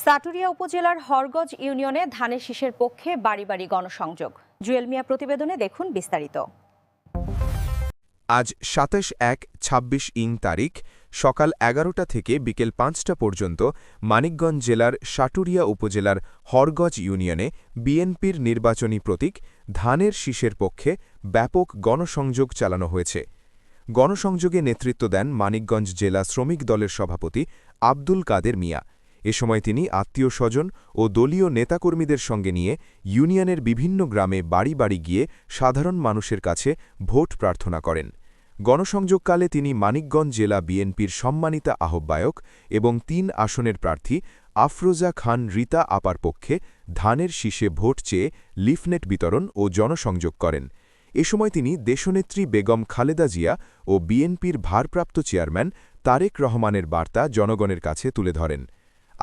সাটুরিয়া উপজেলার হরগজ ইউনিয়নে ধানের শীষের পক্ষে বাড়ি বাড়ি গণসংযোগ। জুয়েল মিয়া প্রতিবেদনে দেখুন বিস্তারিত। আজ ২৭/১/২৬ তারিখ সকাল ১১টা থেকে বিকেল ৫টা পর্যন্ত মানিকগঞ্জ জেলার সাটুরিয়া উপজেলার হরগজ ইউনিয়নে বিএনপির নির্বাচনী প্রতীক ধানের শীষের পক্ষে ব্যাপক গণসংযোগ চালানো হয়েছে। গণসংযোগে নেতৃত্ব দেন মানিকগঞ্জ জেলা শ্রমিক দলের সভাপতি আব্দুল কাদের মিয়া। এ সময় তিনি আত্মীয়-স্বজন ও দলীয় নেতাকর্মীদের সঙ্গে নিয়ে ইউনিয়নের বিভিন্ন গ্রামে বাড়ি বাড়ি গিয়ে সাধারণ মানুষের কাছে ভোট প্রার্থনা করেন। গণসংযোগকালে তিনি মানিকগঞ্জ জেলা বিএনপির সম্মানিতা আহ্বায়ক এবং ৩ আসনের প্রার্থী আফরোজা খান রীতা আপার পক্ষে ধানের শীষে ভোট চেয়ে লিফলেট বিতরণ ও জনসংযোগ করেন। এ সময় তিনি দেশনেত্রী বেগম খালেদা জিয়া ও বিএনপির ভারপ্রাপ্ত চেয়ারম্যান তারেক রহমানের বার্তা জনগণের কাছে তুলে ধরেন।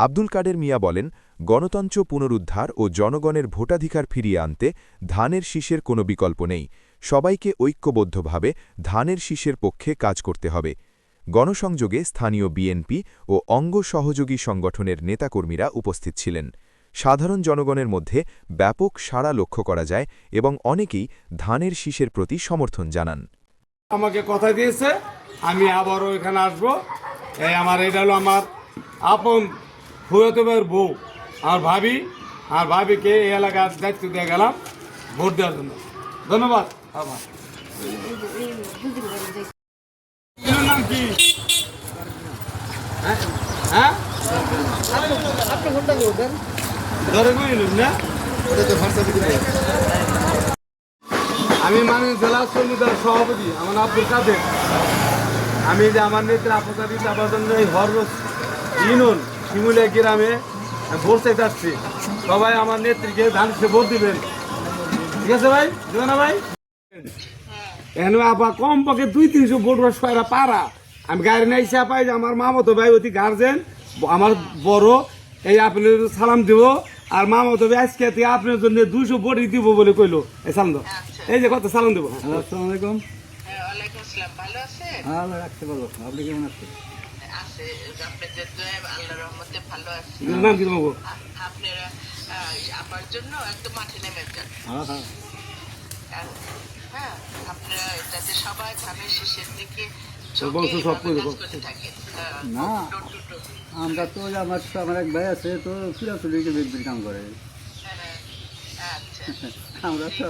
আব্দুল কাদের মিয়া বলেন, গণতন্ত্র পুনরুদ্ধার ও জনগণের ভোটাধিকার ফিরিয়ে আনতে ধানের শীষের কোনো বিকল্প নেই। সবাইকে ঐক্যবদ্ধভাবে ধানের শীষের পক্ষে কাজ করতে হবে। গণসংযোগে স্থানীয় বিএনপি ও অঙ্গ সহযোগী সংগঠনের নেতাকর্মীরা উপস্থিত ছিলেন। সাধারণ জনগণের মধ্যে ব্যাপক সাড়া লক্ষ্য করা যায় এবং অনেকেই ধানের শীষের প্রতি সমর্থন জানান। আমাকে কথা দিয়েছে আমি আবারও এখানে আসবো। এটা হলো আমার আপন ফুয়াতো ভাইয়ের বউ আর ভাবিকে এই এলাকার দায়িত্ব দিয়ে গেলাম ভোট দেওয়ার জন্য। ধন্যবাদ। আমার নাম কি? হ্যাঁ আমি মানিক জেলা শ্রমিক দলের সভাপতি, আমার আব্দুল কাদের। আমি যে আমার নেত্রী আপনাদের জন্য এই হরগজ ইউনিয়ন শিমুলিয়া গ্রামে ভোট চাইতে আসছি। সবাই আমার নেত্রীকে ধান ভোট দিবেন, ঠিক আছে ভাই? দেবে না ভাই? আবার কম পক্ষে 200-300 ভোট পারা। আমি গাড়ি নাই পাই যে আমার মামাতো ভাই অতি গার্জেন আমার বড়, এই আপনি সালাম দিব। আর মামাতো ভাই আজকে আপনার জন্য 200 ভোট দিব বলে কইলো। এই সালাম দাও, এই যে কত সালাম দেবো। আসসালামু আলাইকুম। আপনি কেমন আছেন? নাম কি তোমার? আমার জন্য একদম মাঠে নেমে যান। হ্যাঁ, আপনারা যাতে সবাই ধানের শীষের দিকে না, আমরা তো আমার এক ভাই আছে তো চিরাচরিকে বিক্রি কাম করে। আচ্ছা আমরা তো